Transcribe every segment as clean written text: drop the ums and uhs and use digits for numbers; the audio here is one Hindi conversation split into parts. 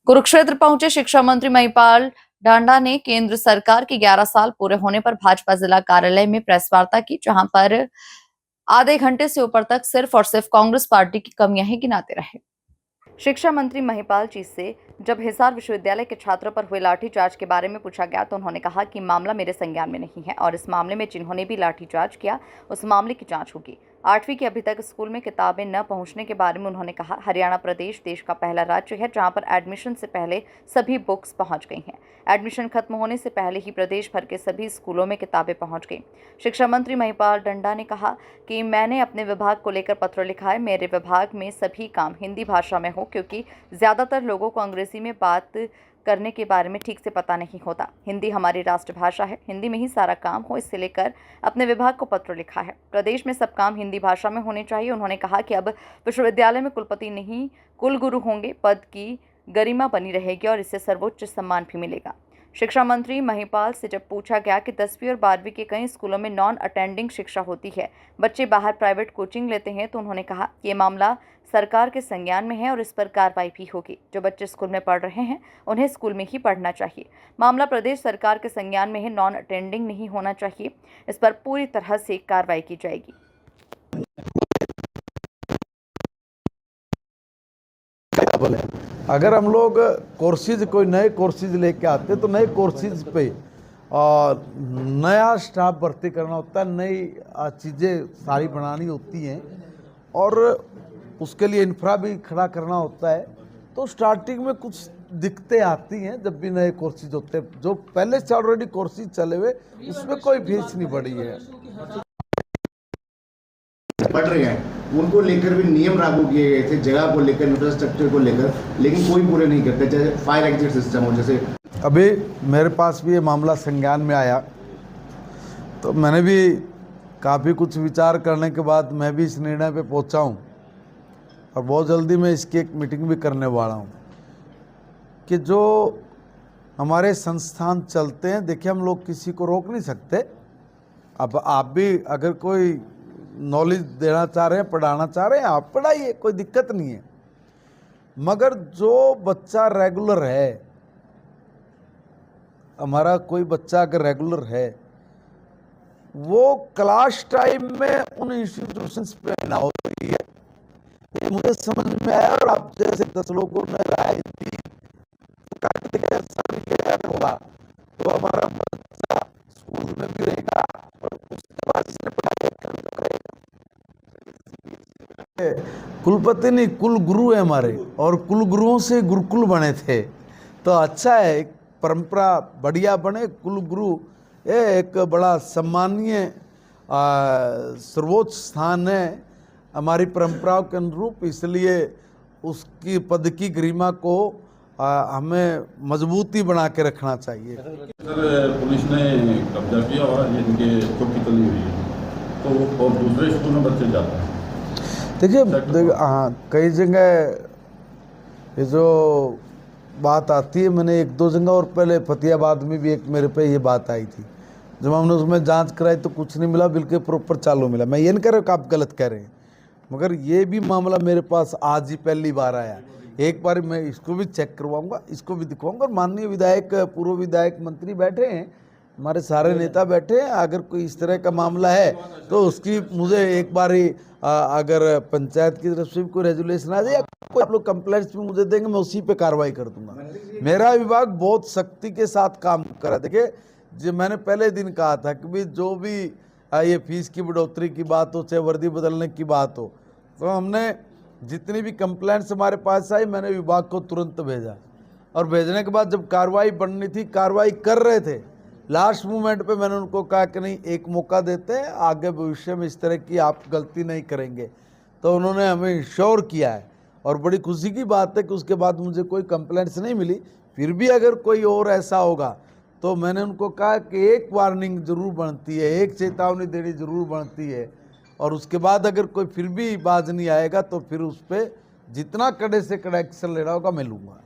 कुरुक्षेत्र पहुंचे शिक्षा मंत्री महिपाल ढांडा ने केंद्र सरकार के 11 साल पूरे होने पर भाजपा जिला कार्यालय में प्रेस वार्ता की, जहां पर आधे घंटे से ऊपर तक सिर्फ और सिर्फ कांग्रेस पार्टी की कमियां ही गिनाते रहे। शिक्षा मंत्री महिपाल जी से जब हिसार विश्वविद्यालय के छात्रों पर हुए लाठीचार्ज के बारे में पूछा गया तो उन्होंने कहा कि मामला मेरे संज्ञान में नहीं है और इस मामले में जिन्होंने भी लाठीचार्ज किया उस मामले की जांच होगी। 8वीं की अभी तक स्कूल में किताबें न पहुंचने के बारे में उन्होंने कहा, हरियाणा प्रदेश देश का पहला राज्य है जहां पर एडमिशन से पहले सभी बुक्स पहुंच गई हैं। एडमिशन खत्म होने से पहले ही प्रदेश भर के सभी स्कूलों में किताबें पहुंच गई। शिक्षा मंत्री महिपाल ढांडा ने कहा कि मैंने अपने विभाग को लेकर पत्र लिखा है। मेरे विभाग में सभी काम हिंदी भाषा में हो, क्योंकि ज़्यादातर लोगों को अंग्रेजी में बात करने के बारे में ठीक से पता नहीं होता। हिंदी हमारी राष्ट्रभाषा है, हिंदी में ही सारा काम हो, इससे लेकर अपने विभाग को पत्र लिखा है। प्रदेश में सब काम हिंदी भाषा में होने चाहिए। उन्होंने कहा कि अब विश्वविद्यालय में कुलपति नहीं कुलगुरु होंगे, पद की गरिमा बनी रहेगी और इससे सर्वोच्च सम्मान भी मिलेगा। शिक्षा मंत्री महिपाल से जब पूछा गया कि 10वीं और 12वीं के कई स्कूलों में नॉन अटेंडिंग शिक्षा होती है, बच्चे बाहर प्राइवेट कोचिंग लेते हैं, तो उन्होंने कहा कि ये मामला सरकार के संज्ञान में है और इस पर कार्रवाई भी होगी। जो बच्चे स्कूल में पढ़ रहे हैं उन्हें स्कूल में ही पढ़ना चाहिए। मामला प्रदेश सरकार के संज्ञान में है, नॉन अटेंडिंग नहीं होना चाहिए। इस पर पूरी तरह से कार्रवाई की जाएगी। अगर हम लोग कोर्सेज कोई नए कोर्सेज लेके आते तो नए कोर्सेज पे नया स्टाफ भर्ती करना होता है, नई चीज़ें सारी बनानी होती हैं और उसके लिए इंफ्रा भी खड़ा करना होता है। तो स्टार्टिंग में कुछ दिक्कतें आती हैं जब भी नए कोर्सेज होते हैं। जो पहले से ऑलरेडी कोर्सेज चले हुए उसमें कोई फीस नहीं बढ़ी है। पढ़ रहे हैं उनको लेकर भी नियम लागू किए गए थे, जगह को लेकर, इंफ्रास्ट्रक्चर को लेकर, लेकिन कोई पूरे नहीं करते, चाहे फायर एग्जिट सिस्टम हो। जैसे अभी मेरे पास भी ये मामला संज्ञान में आया तो मैंने भी काफ़ी कुछ विचार करने के बाद मैं भी इस निर्णय पे पहुंचा हूं और बहुत जल्दी मैं इसकी एक मीटिंग भी करने वाला हूं कि जो हमारे संस्थान चलते हैं, देखिए हम लोग किसी को रोक नहीं सकते। अब आप भी अगर कोई नॉलेज देना चाह रहे हैं, पढ़ाना चाह रहे हैं, आप पढ़ाइए, कोई दिक्कत नहीं है। मगर जो बच्चा रेगुलर है, हमारा कोई बच्चा अगर रेगुलर है, वो क्लास टाइम में उन इंस्टीट्यूशंस पे ना हो रही है, ये मुझे समझ में आया। और आप जैसे 10 लोगों ने राय दी होगा तो हमारा बच्चा स्कूल में भी रहेगा और उसके बाद इसने पढ़ाई करेगा। कुलपति नहीं, कुल गुरु है हमारे, और कुल गुरुओं से गुरुकुल बने थे। तो अच्छा है, एक परंपरा बढ़िया बने। कुल गुरु ये एक बड़ा सम्मानीय सर्वोच्च स्थान है हमारी परंपराओं के अनुरूप, इसलिए उसकी पद की गरिमा को हमें मजबूती बना के रखना चाहिए। सर, पुलिस ने कब्जा किया और इनके चौकी तली हुई है, तो और दूसरे स्कूल में बच्चे जाते हैं। देखिए हाँ, कई जगह ये जो बात आती है, मैंने 1-2 जगह और पहले फतेहाबाद में भी एक मेरे पे ये बात आई थी। जब हमने उसमें जांच कराई तो कुछ नहीं मिला, बिल्कुल प्रॉपर चालू मिला। मैं ये नहीं कह रहा कि आप गलत कह रहे हैं, मगर ये भी मामला मेरे पास आज ही पहली बार आया। एक बार मैं इसको भी चेक करवाऊंगा, इसको भी दिखवाऊंगा। और माननीय विधायक, पूर्व विधायक, मंत्री बैठे हैं, हमारे सारे नेता बैठे हैं। अगर कोई इस तरह का मामला है तो उसकी मुझे एक बार ही अगर पंचायत की तरफ से भी कोई रेजुलेशन आ जाए, कोई आप लोग कंप्लेंट्स भी मुझे देंगे, मैं उसी पे कार्रवाई कर दूंगा। मेरा विभाग बहुत सख्ती के साथ काम कर रहा है। देखिए, जो मैंने पहले दिन कहा था कि भाई जो भी ये फीस की बढ़ोतरी की बात हो, चाहे वर्दी बदलने की बात हो, तो हमने जितनी भी कंप्लेंट्स हमारे पास आई, मैंने विभाग को तुरंत भेजा। और भेजने के बाद जब कार्रवाई बननी थी, कार्रवाई कर रहे थे, लास्ट मोमेंट पे मैंने उनको कहा कि नहीं, एक मौका देते हैं, आगे भविष्य में इस तरह की आप गलती नहीं करेंगे। तो उन्होंने हमें इंश्योर किया है और बड़ी खुशी की बात है कि उसके बाद मुझे कोई कंप्लेंट्स नहीं मिली। फिर भी अगर कोई और ऐसा होगा तो मैंने उनको कहा कि एक वार्निंग जरूर बनती है, एक चेतावनी देनी जरूर बनती है, और उसके बाद अगर कोई फिर भी बाज नहीं आएगा तो फिर उस पर जितना कड़े से कड़ा एक्शन लेना होगा मैं लूंगा।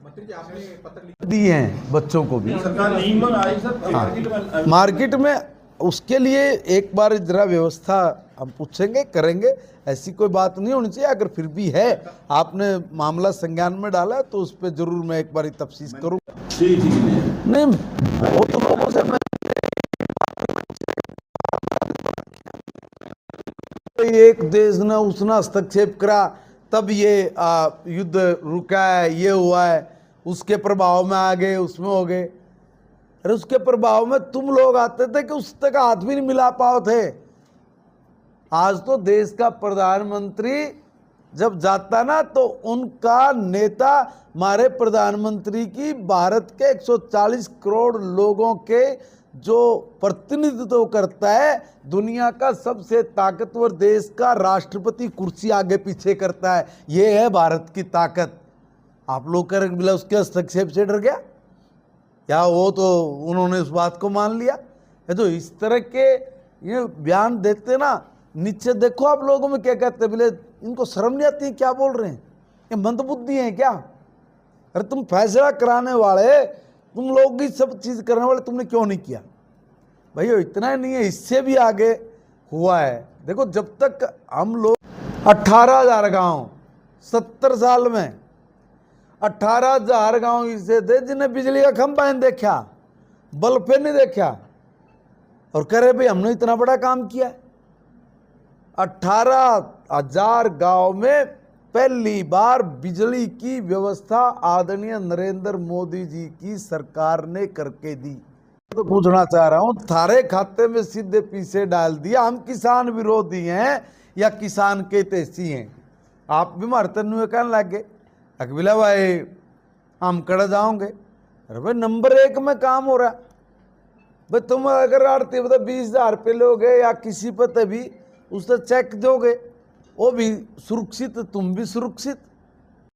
दिए हैं बच्चों को भी मार्केट में, उसके लिए एक बार जरा व्यवस्था हम पूछेंगे, करेंगे, ऐसी कोई बात नहीं होनी चाहिए। अगर फिर भी है, आपने मामला संज्ञान में डाला है, तो उस पर जरूर मैं एक बार तफ्तीश करूँगा। ठीक नहीं नहीं, बहुत लोगों से मैं एक देश ने उसने हस्तक्षेप करा तब ये युद्ध रुका है, ये हुआ है, उसके प्रभाव में आ गए, उसमें हो गए। अरे उसके प्रभाव में तुम लोग आते थे कि उस तक हाथ भी नहीं मिला पाओ थे। आज तो देश का प्रधानमंत्री जब जाता ना, तो उनका नेता हमारे प्रधानमंत्री की भारत के 140 करोड़ लोगों के जो प्रतिनिधित्व करता है, दुनिया का सबसे ताकतवर देश का राष्ट्रपति कुर्सी आगे पीछे करता है। ये है भारत की ताकत। आप लोग कर बोला उसके हस्तक्षेप से डर गया, या वो तो उन्होंने उस बात को मान लिया। ये तो इस तरह के ये बयान देते ना, नीचे देखो आप लोगों में क्या कहते हैं, बोले इनको शर्म नहीं आती, क्या बोल रहे हैं, ये मंदबुद्धि है क्या? अरे तुम फैसला कराने वाले, तुम लोग ही सब चीज करने वाले, तुमने क्यों नहीं किया? भाई इतना ही नहीं है, इससे भी आगे हुआ है। देखो, जब तक हम लोग 18,000 गांव 70 साल में 18,000 गांव ऐसे थे जिन्हें बिजली का खंभा नहीं देखा, बल्ब पे नहीं देखा, और कह रहे भाई हमने इतना बड़ा काम किया। 18,000 गांव में पहली बार बिजली की व्यवस्था आदरणीय नरेंद्र मोदी जी की सरकार ने करके दी। तो पूछना चाह रहा हूं, थारे खाते में सीधे पैसे डाल दिया। हम किसान विरोधी हैं या किसान के तेसी हैं? आप भी मारते नुए कहने लगे, अकबिला भाई हम कड़ जाओगे। अरे भाई नंबर 1 में काम हो रहा। भाई तुम अगर आरती बता 20,000 रुपये लोगे या किसी पर तभी उससे चेक दोगे, वो भी सुरक्षित, तुम भी सुरक्षित।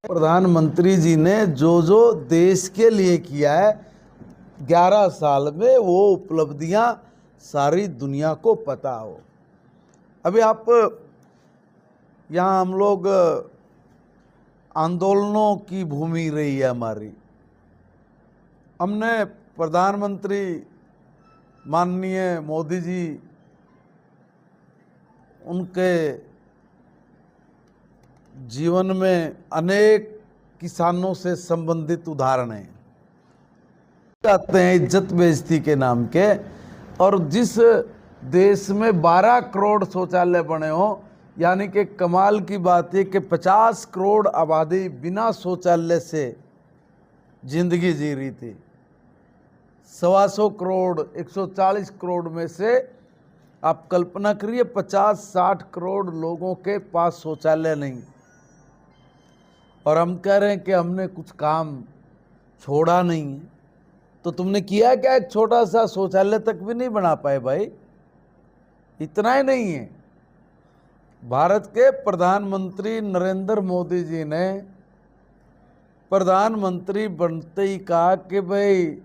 प्रधानमंत्री जी ने जो जो देश के लिए किया है 11 साल में, वो उपलब्धियां सारी दुनिया को पता हो। अभी आप यहाँ हम लोग आंदोलनों की भूमि रही है हमारी। हमने प्रधानमंत्री माननीय मोदी जी, उनके जीवन में अनेक किसानों से संबंधित उदाहरण हैं, जाते हैं इज्जत बेइज्जती के नाम के। और जिस देश में 12 करोड़ शौचालय बने हो, यानी कि कमाल की बात है कि 50 करोड़ आबादी बिना शौचालय से जिंदगी जी रही थी। 125 करोड़ 140 करोड़ में से आप कल्पना करिए 50-60 करोड़ लोगों के पास शौचालय नहीं। और हम कह रहे हैं कि हमने कुछ काम छोड़ा नहीं है। तो तुमने किया क्या? एक छोटा सा शौचालय तक भी नहीं बना पाए भाई। इतना ही नहीं है, भारत के प्रधानमंत्री नरेंद्र मोदी जी ने प्रधानमंत्री बनते ही कहा कि भाई,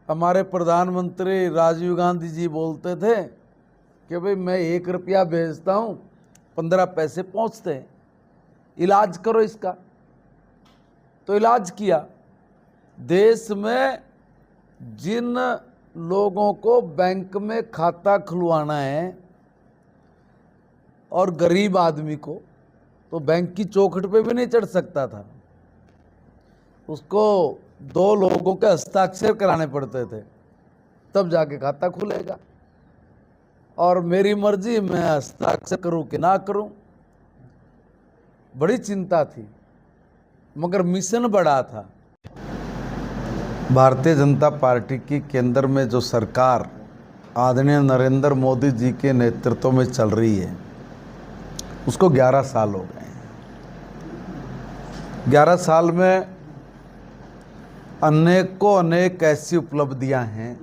हमारे प्रधानमंत्री राजीव गांधी जी बोलते थे कि भाई मैं 1 रुपया भेजता हूँ 15 पैसे पहुँचते हैं, इलाज करो इसका। तो इलाज किया। देश में जिन लोगों को बैंक में खाता खुलवाना है और गरीब आदमी को तो बैंक की चौखट पे भी नहीं चढ़ सकता था, उसको 2 लोगों के हस्ताक्षर कराने पड़ते थे, तब जाके खाता खुलेगा। और मेरी मर्जी, मैं हस्ताक्षर करूं कि ना करूं। बड़ी चिंता थी, मगर मिशन बड़ा था। भारतीय जनता पार्टी की केंद्र में जो सरकार आदरणीय नरेंद्र मोदी जी के नेतृत्व में चल रही है, उसको 11 साल हो गए हैं। 11 साल में अनेक ऐसी उपलब्धियां हैं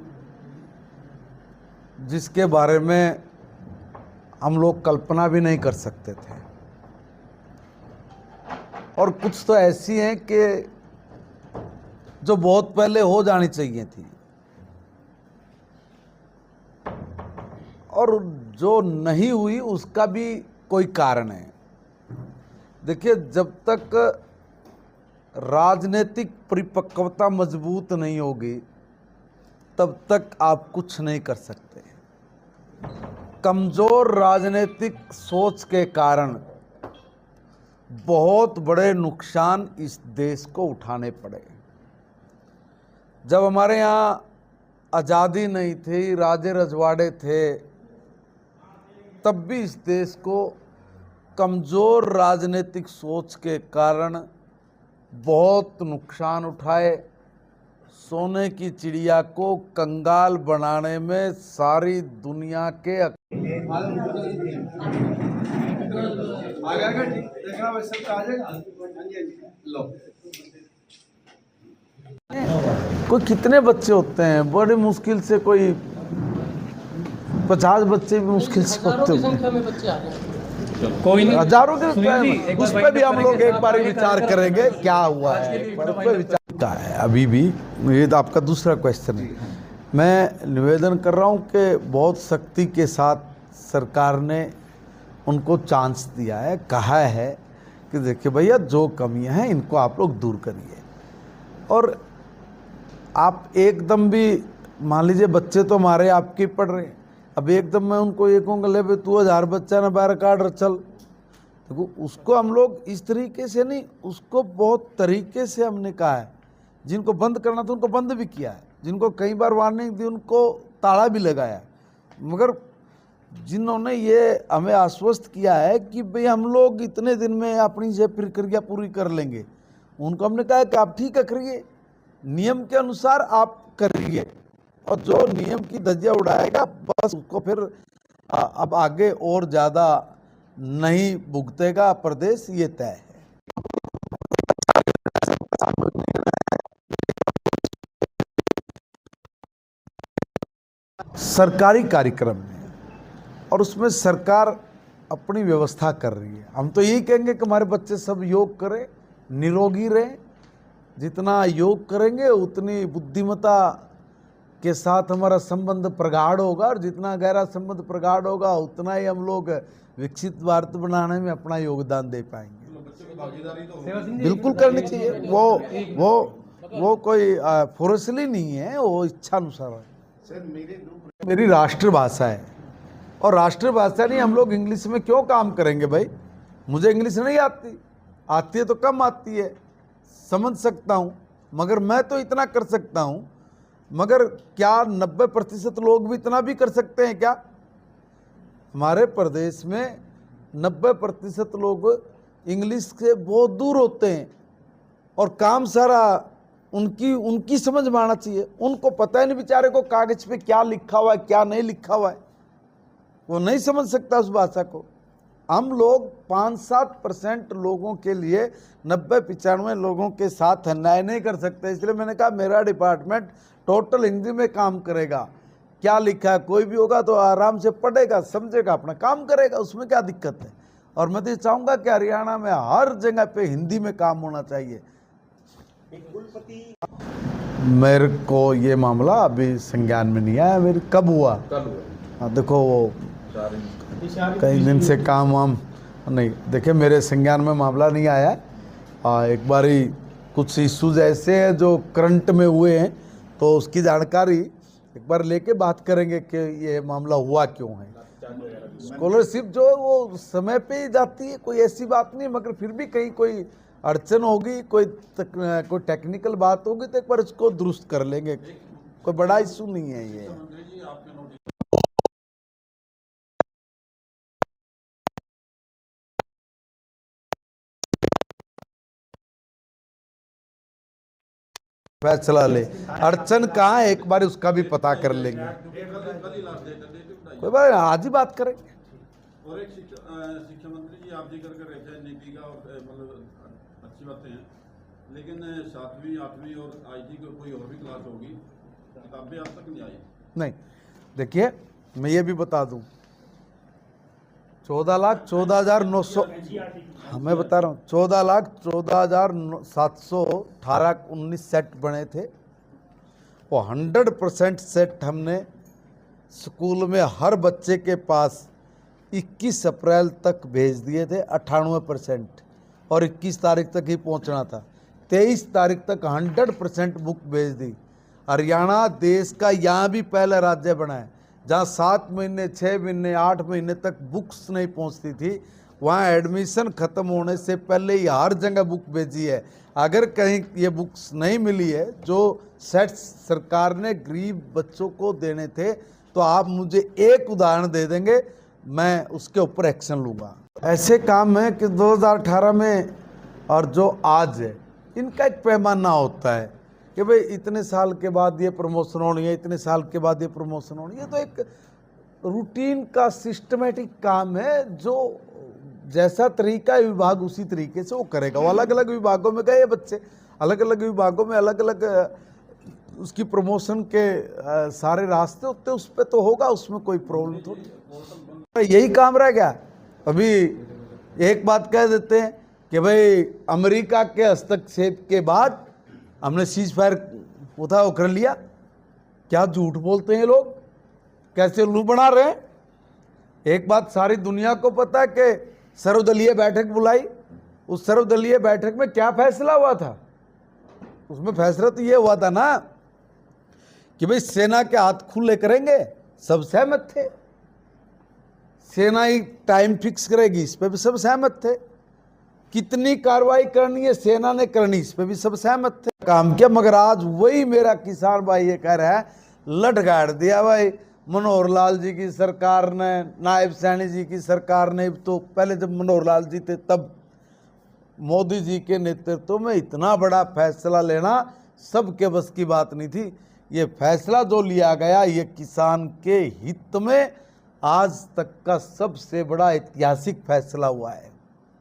जिसके बारे में हम लोग कल्पना भी नहीं कर सकते थे। और कुछ तो ऐसी हैं कि जो बहुत पहले हो जानी चाहिए थी, और जो नहीं हुई उसका भी कोई कारण है। देखिए, जब तक राजनीतिक परिपक्वता मजबूत नहीं होगी, तब तक आप कुछ नहीं कर सकते। कमज़ोर राजनीतिक सोच के कारण बहुत बड़े नुकसान इस देश को उठाने पड़े। जब हमारे यहाँ आज़ादी नहीं थी, राजे रजवाड़े थे, तब भी इस देश को कमज़ोर राजनीतिक सोच के कारण बहुत नुकसान उठाए। सोने की चिड़िया को कंगाल बनाने में सारी दुनिया के कोई कितने बच्चे होते हैं, बड़ी मुश्किल से कोई 50 बच्चे भी मुश्किल से होते हैं, कोई नहीं, हजारों के उस पर भी हम लोग एक बार विचार करेंगे क्या हुआ है, उस पर विचार का है। अभी भी ये तो आपका दूसरा क्वेश्चन है। मैं निवेदन कर रहा हूँ कि बहुत सख्ती के साथ सरकार ने उनको चांस दिया है, कहा है कि देखिए भैया जो कमियां हैं इनको आप लोग दूर करिए। और आप एकदम भी मान लीजिए बच्चे तो हमारे आपके पढ़ रहे हैं, अब एकदम मैं उनको ये कहूँगा ले भाई तू 1000 बच्चा ना बाहर काट चल, देखो उसको हम लोग इस तरीके से नहीं, उसको बहुत तरीके से हमने कहा है। जिनको बंद करना था उनको बंद भी किया है, जिनको कई बार वार्निंग दी उनको ताला भी लगाया, मगर जिन्होंने ये हमें आश्वस्त किया है कि भाई हम लोग इतने दिन में अपनी ये प्रक्रिया पूरी कर लेंगे, उनको हमने कहा है कि आप ठीक है करिए, नियम के अनुसार आप करिए, और जो नियम की धज्जियां उड़ाएगा बस उसको फिर अब आगे और ज़्यादा नहीं भुगतेगा प्रदेश, ये तय है। सरकारी कार्यक्रम है और उसमें सरकार अपनी व्यवस्था कर रही है। हम तो यही कहेंगे कि हमारे बच्चे सब योग करें, निरोगी रहें, जितना योग करेंगे उतनी बुद्धिमत्ता के साथ हमारा संबंध प्रगाढ़ होगा, और जितना गहरा संबंध प्रगाढ़ होगा उतना ही हम लोग विकसित भारत बनाने में अपना योगदान दे पाएंगे। बिल्कुल करनी चाहिए, वो कोई फोर्सली नहीं है, वो इच्छा अनुसार है। मेरी राष्ट्रभाषा है, और राष्ट्रभाषा नहीं हम लोग इंग्लिश में क्यों काम करेंगे भाई? मुझे इंग्लिश नहीं आती है तो कम आती है, समझ सकता हूँ, मगर मैं तो इतना कर सकता हूँ, मगर क्या 90% लोग भी इतना भी कर सकते हैं क्या? हमारे प्रदेश में 90% लोग इंग्लिश से बहुत दूर होते हैं, और काम सारा उनकी समझ में आना चाहिए। उनको पता ही नहीं बेचारे को कागज पे क्या लिखा हुआ है क्या नहीं लिखा हुआ है, वो नहीं समझ सकता उस भाषा को। हम लोग 5-7% लोगों के लिए 90-95 लोगों के साथ अन्याय नहीं कर सकते, इसलिए मैंने कहा मेरा डिपार्टमेंट टोटल हिंदी में काम करेगा। क्या लिखा है कोई भी होगा तो आराम से पढ़ेगा, समझेगा, अपना काम करेगा, उसमें क्या दिक्कत है। और मैं तो चाहूँगा कि हरियाणा में हर जगह पे हिंदी में काम होना चाहिए। मेरे को ये मामला अभी संज्ञान में नहीं आया, मेरे कब हुआ? हाँ देखो वो कई दिन से काम वाम नहीं, देखिए मेरे संज्ञान में मामला नहीं आया। एक बारी कुछ इश्यूज ऐसे हैं जो करंट में हुए हैं, तो उसकी जानकारी एक बार लेके बात करेंगे कि ये मामला हुआ क्यों है। स्कॉलरशिप जो है वो समय पे ही जाती है, कोई ऐसी बात नहीं, मगर फिर भी कहीं कोई अड़चन होगी, कोई टेक्निकल बात होगी तो एक बार इसको दुरुस्त कर लेंगे, कोई बड़ा इशू नहीं है ये। फैसला ले, अड़चन कहाँ है एक बार उसका भी पता कर लेंगे, कोई बात आज ही बात करेंगे। और एक शिक्षा मंत्री जी आप जिक्र कर रहे थे नीति का, और मतलब अच्छी बातें हैं, लेकिन 7वीं 8वीं और IT की कोई और भी क्लास होगी, किताबें अब तक नहीं आई। नहीं, देखिए मैं ये भी बता दूं, 14,14,900 मैं बता रहा हूँ, 14,14,718 सेट बने थे, वो 100% सेट हमने स्कूल में हर बच्चे के पास 21 अप्रैल तक भेज दिए थे, 98%, और 21 तारीख तक ही पहुंचना था। 23 तारीख तक 100% बुक भेज दी। हरियाणा देश का यहाँ भी पहला राज्य बना है जहाँ 7 महीने 6 महीने 8 महीने तक बुक्स नहीं पहुँचती थी, वहाँ एडमिशन ख़त्म होने से पहले ही हर जगह बुक भेजी है। अगर कहीं ये बुक्स नहीं मिली है जो सेट्स सरकार ने गरीब बच्चों को देने थे, तो आप मुझे एक उदाहरण दे देंगे, मैं उसके ऊपर एक्शन लूँगा। ऐसे काम है कि 2018 में और जो आज है, इनका एक पैमाना होता है कि भाई इतने साल के बाद ये प्रमोशन होनी है, इतने साल के बाद ये प्रमोशन होनी है। तो एक रूटीन का सिस्टमेटिक काम है, जो जैसा तरीका है विभाग उसी तरीके से वो करेगा। वो अलग अलग विभागों में गए बच्चे, अलग अलग विभागों में अलग अलग उसकी प्रमोशन के सारे रास्ते होते, उस पर तो होगा, उसमें कोई प्रॉब्लम थोड़ी। यही काम रह गया। अभी एक बात कह देते हैं कि भाई अमेरिका के हस्तक्षेप के बाद हमने सीज फायर उठा कर लिया। क्या झूठ बोलते हैं लोग, कैसे उल्लू बना रहे हैं। एक बात सारी दुनिया को पता है कि सर्वदलीय बैठक बुलाई, उस सर्वदलीय बैठक में क्या फैसला हुआ था? उसमें फैसला तो ये हुआ था ना कि भाई सेना के हाथ खुले करेंगे, सब सहमत थे। सेना ही टाइम फिक्स करेगी, इस पे भी सब सहमत थे। कितनी कार्रवाई करनी है सेना ने करनी, इस पे भी सब सहमत थे। काम किया, मगर आज वही मेरा किसान भाई ये कह रहा है, लट गाड़ दिया भाई मनोहर लाल जी की सरकार ने, नायब सैनी जी की सरकार ने। तो पहले जब मनोहर लाल जी थे तब मोदी जी के नेतृत्व में इतना बड़ा फैसला लेना सबके बस की बात नहीं थी। ये फैसला जो लिया गया ये किसान के हित में आज तक का सबसे बड़ा ऐतिहासिक फैसला हुआ है।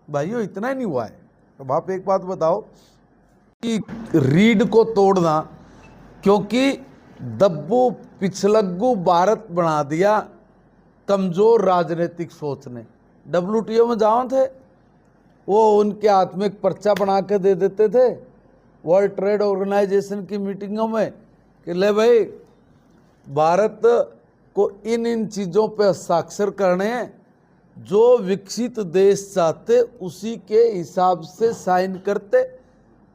भाइयों इतना ही नहीं हुआ है। अब आप एक बात बताओ कि रीढ़ को तोड़ना, क्योंकि दब्बू पिछलग्गू भारत बना दिया कमजोर राजनीतिक सोच ने। WTO में जाओ थे, वो उनके हाथ में एक पर्चा बना के दे देते थे वर्ल्ड ट्रेड ऑर्गेनाइजेशन की मीटिंगों में कि ले भाई भारत को इन चीज़ों पे हस्ताक्षर करने हैं, जो विकसित देश चाहते उसी के हिसाब से साइन करते।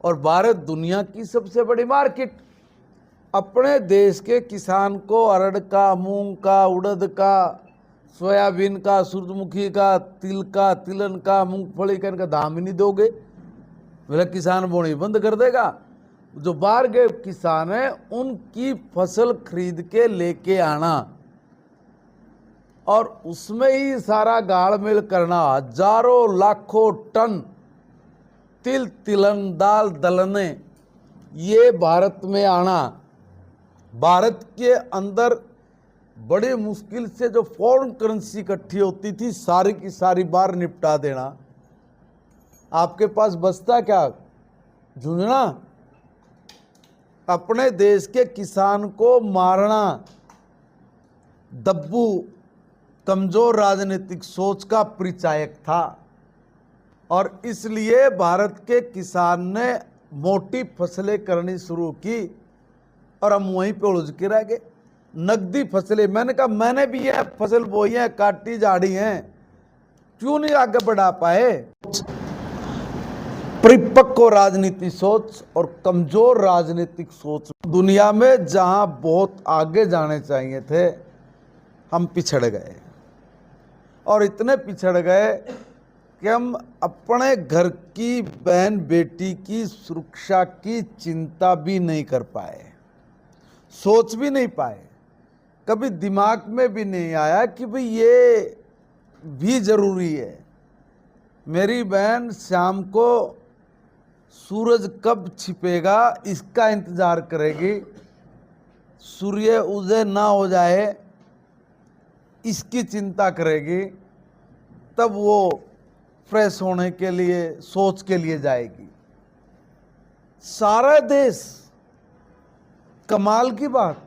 और भारत दुनिया की सबसे बड़ी मार्केट, अपने देश के किसान को अरहर का, मूंग का, उड़द का, सोयाबीन का, सूरजमुखी का, तिल का, तिलन का, मूंगफली का, इनका दाम ही नहीं दोगे, मेरा किसान बोनी बंद कर देगा। जो बाहर के किसान हैं उनकी फसल खरीद के लेके आना और उसमें ही सारा गाड़मेल करना, हजारों लाखों टन तिल, तिलन, दाल, दलने ये भारत में आना, भारत के अंदर बड़ी मुश्किल से जो फॉरेन करेंसी इकट्ठी होती थी सारी की सारी बार निपटा देना। आपके पास बचता क्या? झुंझुना। अपने देश के किसान को मारना दब्बू कमजोर राजनीतिक सोच का परिचायक था। और इसलिए भारत के किसान ने मोटी फसलें करनी शुरू की और हम वहीं पे उलझ के रह गए। नकदी फसलें, मैंने कहा मैंने भी ये फसल बोई है, काटी झाड़ी हैं, क्यों नहीं आगे बढ़ा पाए? परिपक्व राजनीतिक सोच और कमजोर राजनीतिक सोच, दुनिया में जहां बहुत आगे जाने चाहिए थे हम पिछड़ गए। और इतने पिछड़ गए कि हम अपने घर की बहन बेटी की सुरक्षा की चिंता भी नहीं कर पाए, सोच भी नहीं पाए। कभी दिमाग में भी नहीं आया कि भाई ये भी जरूरी है। मेरी बहन शाम को सूरज कब छिपेगा इसका इंतजार करेगी, सूर्य उदय ना हो जाए इसकी चिंता करेगी, तब वो फ्रेश होने के लिए, सोच के लिए जाएगी। सारा देश, कमाल की बात।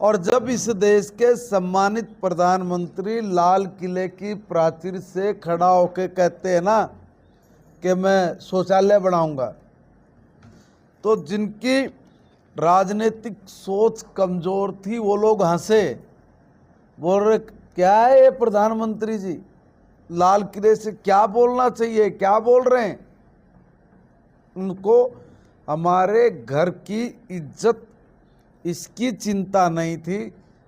और जब इस देश के सम्मानित प्रधानमंत्री लाल किले की प्राचीर से खड़ा होकर कहते हैं ना कि मैं शौचालय बनाऊंगा, तो जिनकी राजनीतिक सोच कमजोर थी वो लोग हंसे, बोल रहे क्या है ये प्रधानमंत्री जी, लाल किले से क्या बोलना चाहिए, क्या बोल रहे हैं। उनको हमारे घर की इज्जत इसकी चिंता नहीं थी